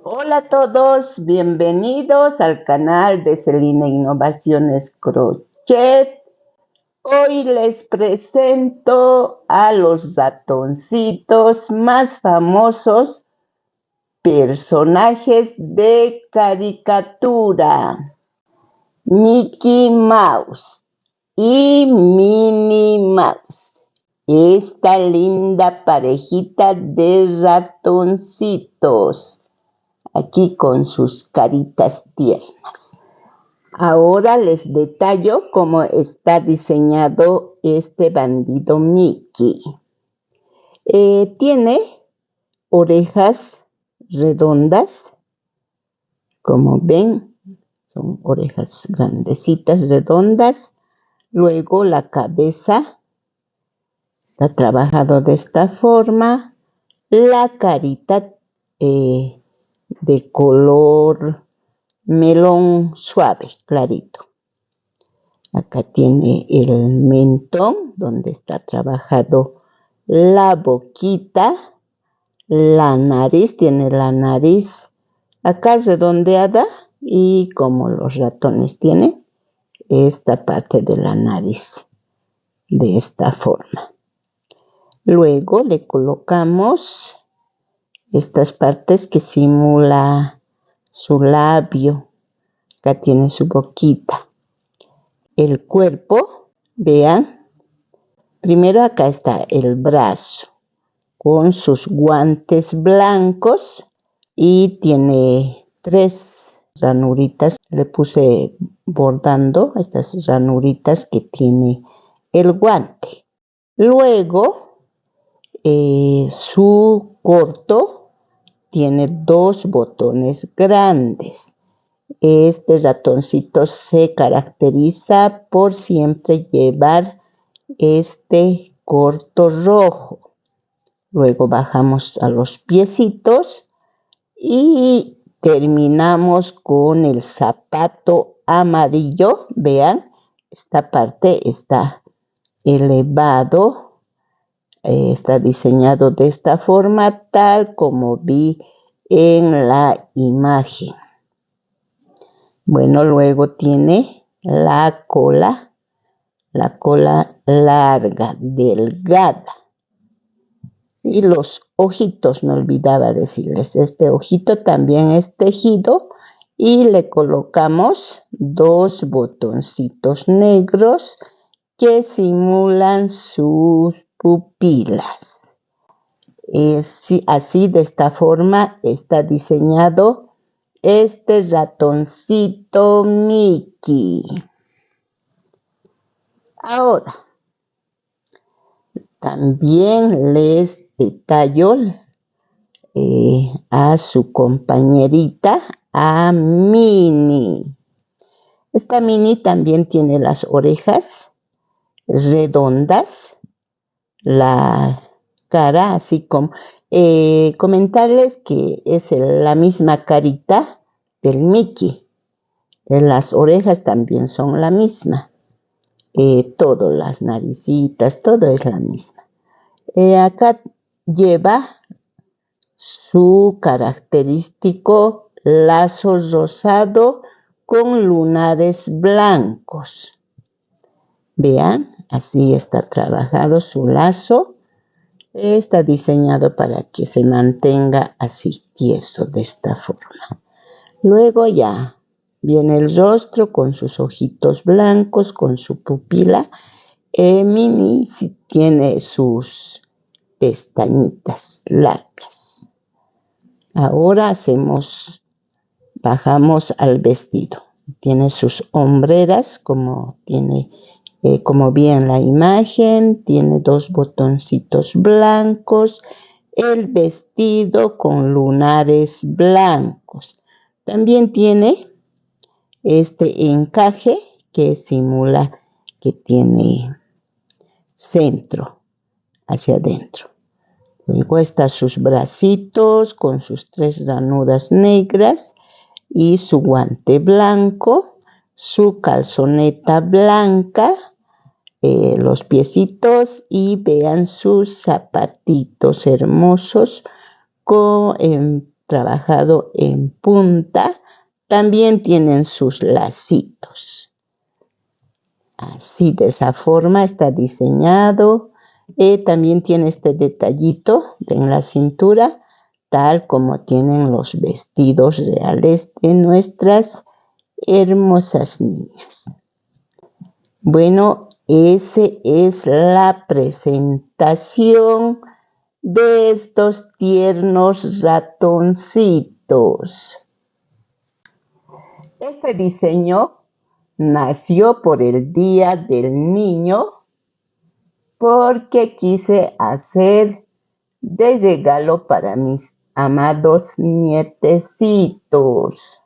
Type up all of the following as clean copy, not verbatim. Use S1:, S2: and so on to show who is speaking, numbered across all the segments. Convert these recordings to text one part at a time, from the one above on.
S1: Hola a todos, bienvenidos al canal de Celina Innovaciones Crochet. Hoy les presento a los ratoncitos más famosos, personajes de caricatura: Mickey Mouse y Minnie Mouse. Esta linda parejita de ratoncitos, aquí con sus caritas tiernas. Ahora les detallo cómo está diseñado este bandido Mickey. Tiene orejas redondas, como ven, son orejas grandecitas, redondas. Luego la cabeza está trabajado de esta forma. La carita de color melón suave, clarito. Acá tiene el mentón, donde está trabajado la boquita, la nariz, tiene la nariz acá redondeada, y como los ratones tienen esta parte de la nariz de esta forma. Luego le colocamos estas partes que simula su labio. Acá tiene su boquita. El cuerpo, vean, primero acá está el brazo con sus guantes blancos y tiene 3 ranuritas. Le puse bordando estas ranuritas que tiene el guante. Luego, su corto tiene 2 botones grandes. Este ratoncito se caracteriza por siempre llevar este corto rojo. Luego bajamos a los piecitos y terminamos con el zapato amarillo. Vean, esta parte está elevado, está diseñado de esta forma, tal como vi en la imagen. Bueno, luego tiene la cola larga, delgada. Y los ojitos, me olvidaba decirles, este ojito también es tejido y le colocamos 2 botoncitos negros que simulan sus pupilas. Así, de esta forma está diseñado este ratoncito Mickey. Ahora, también les detallo a su compañerita, a Minnie. Esta Minnie también tiene las orejas redondas, la cara así como... comentarles que es la misma carita del Mickey. Las orejas también son la misma. Todo, las naricitas, todo es la misma. Acá lleva su característico lazo rosado con lunares blancos. Vean, así está trabajado su lazo. Está diseñado para que se mantenga así tieso, de esta forma. Luego ya viene el rostro con sus ojitos blancos, con su pupila. Minnie sí tiene sus pestañitas largas. Ahora bajamos al vestido. Tiene sus hombreras, como vi en la imagen. Tiene 2 botoncitos blancos. El vestido con lunares blancos. También tiene este encaje que simula que tiene centro hacia adentro. Luego están sus bracitos con sus 3 ranuras negras y su guante blanco, su calzoneta blanca, los piecitos, y vean sus zapatitos hermosos trabajado en punta, también tienen sus lacitos. Así, de esa forma está diseñado. También tiene este detallito en la cintura, tal como tienen los vestidos reales de nuestras hermosas niñas. Bueno, esa es la presentación de estos tiernos ratoncitos. Este diseño nació por el Día del Niño porque quise hacer de regalo para mis amados nietecitos.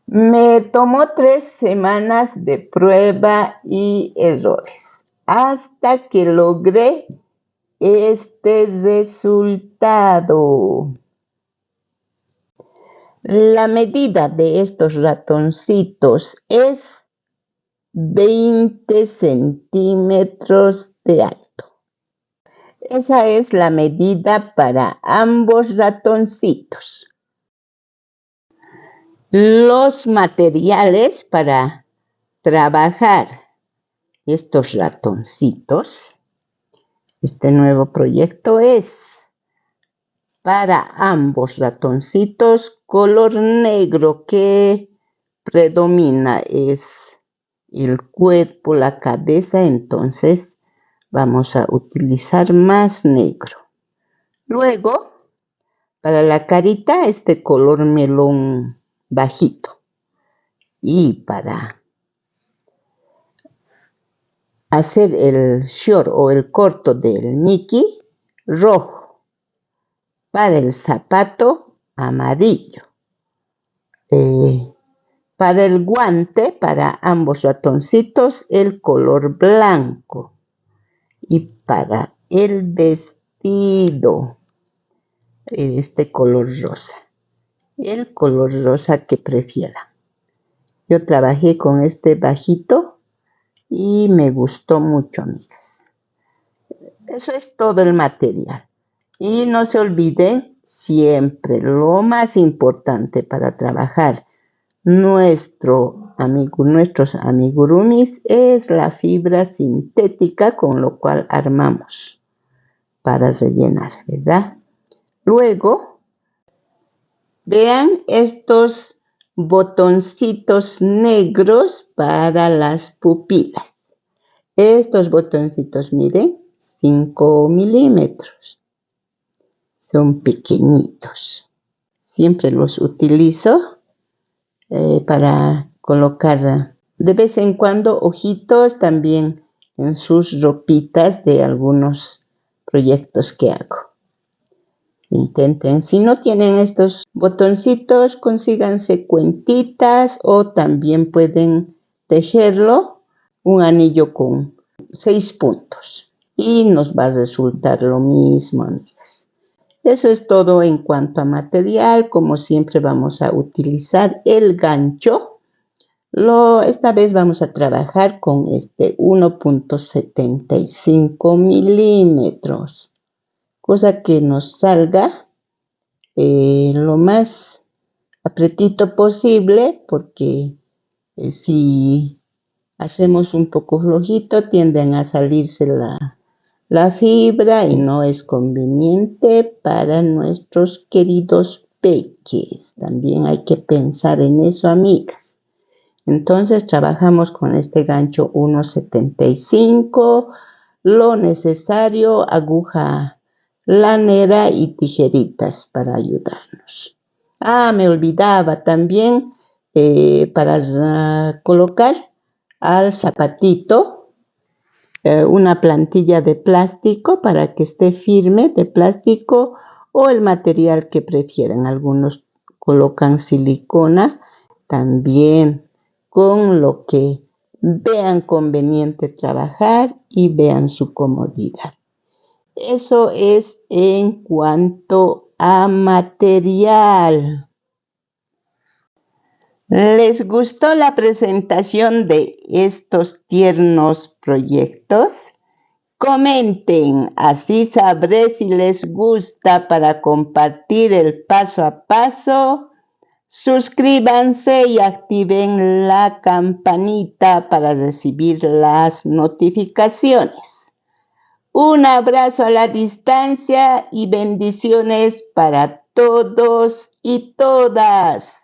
S1: Me tomó 3 semanas de prueba y errores hasta que logré este resultado. La medida de estos ratoncitos es 20 centímetros de alto. Esa es la medida para ambos ratoncitos. Los materiales para trabajar estos ratoncitos, este nuevo proyecto es para ambos ratoncitos color negro que predomina es el cuerpo, la cabeza, entonces vamos a utilizar más negro. Luego, para la carita, este color melón bajito. Y para hacer el short o el corto del Mickey, rojo. Para el zapato, amarillo. Para el guante, para ambos ratoncitos, el color blanco. Y para el vestido, este color rosa. El color rosa que prefieran. Yo trabajé con este bajito y me gustó mucho, amigas. Eso es todo el material. Y no se olviden siempre, lo más importante para trabajar nuestros amigurumis es la fibra sintética con lo cual armamos para rellenar, ¿verdad? Luego, vean estos botoncitos negros para las pupilas. Estos botoncitos, miren, 5 milímetros. Son pequeñitos. Siempre los utilizo para colocar de vez en cuando ojitos también en sus ropitas de algunos proyectos que hago. Intenten, si no tienen estos botoncitos, consíganse cuentitas o también pueden tejerlo un anillo con 6 puntos y nos va a resultar lo mismo, amigas. Eso es todo en cuanto a material. Como siempre vamos a utilizar el gancho. Esta vez vamos a trabajar con este 1.75 milímetros. Cosa que nos salga lo más apretito posible, porque si hacemos un poco flojito tienden a salirse la fibra y no es conveniente para nuestros queridos peques. También hay que pensar en eso, amigas. Entonces trabajamos con este gancho 1.75, lo necesario, aguja lanera y tijeritas para ayudarnos. Me olvidaba también para colocar al zapatito una plantilla de plástico para que esté firme, de plástico o el material que prefieran. Algunos colocan silicona, también con lo que vean conveniente trabajar y vean su comodidad. Eso es en cuanto a material. ¿Les gustó la presentación de estos tiernos proyectos? Comenten, así sabré si les gusta para compartir el paso a paso. Suscríbanse y activen la campanita para recibir las notificaciones. Un abrazo a la distancia y bendiciones para todos y todas.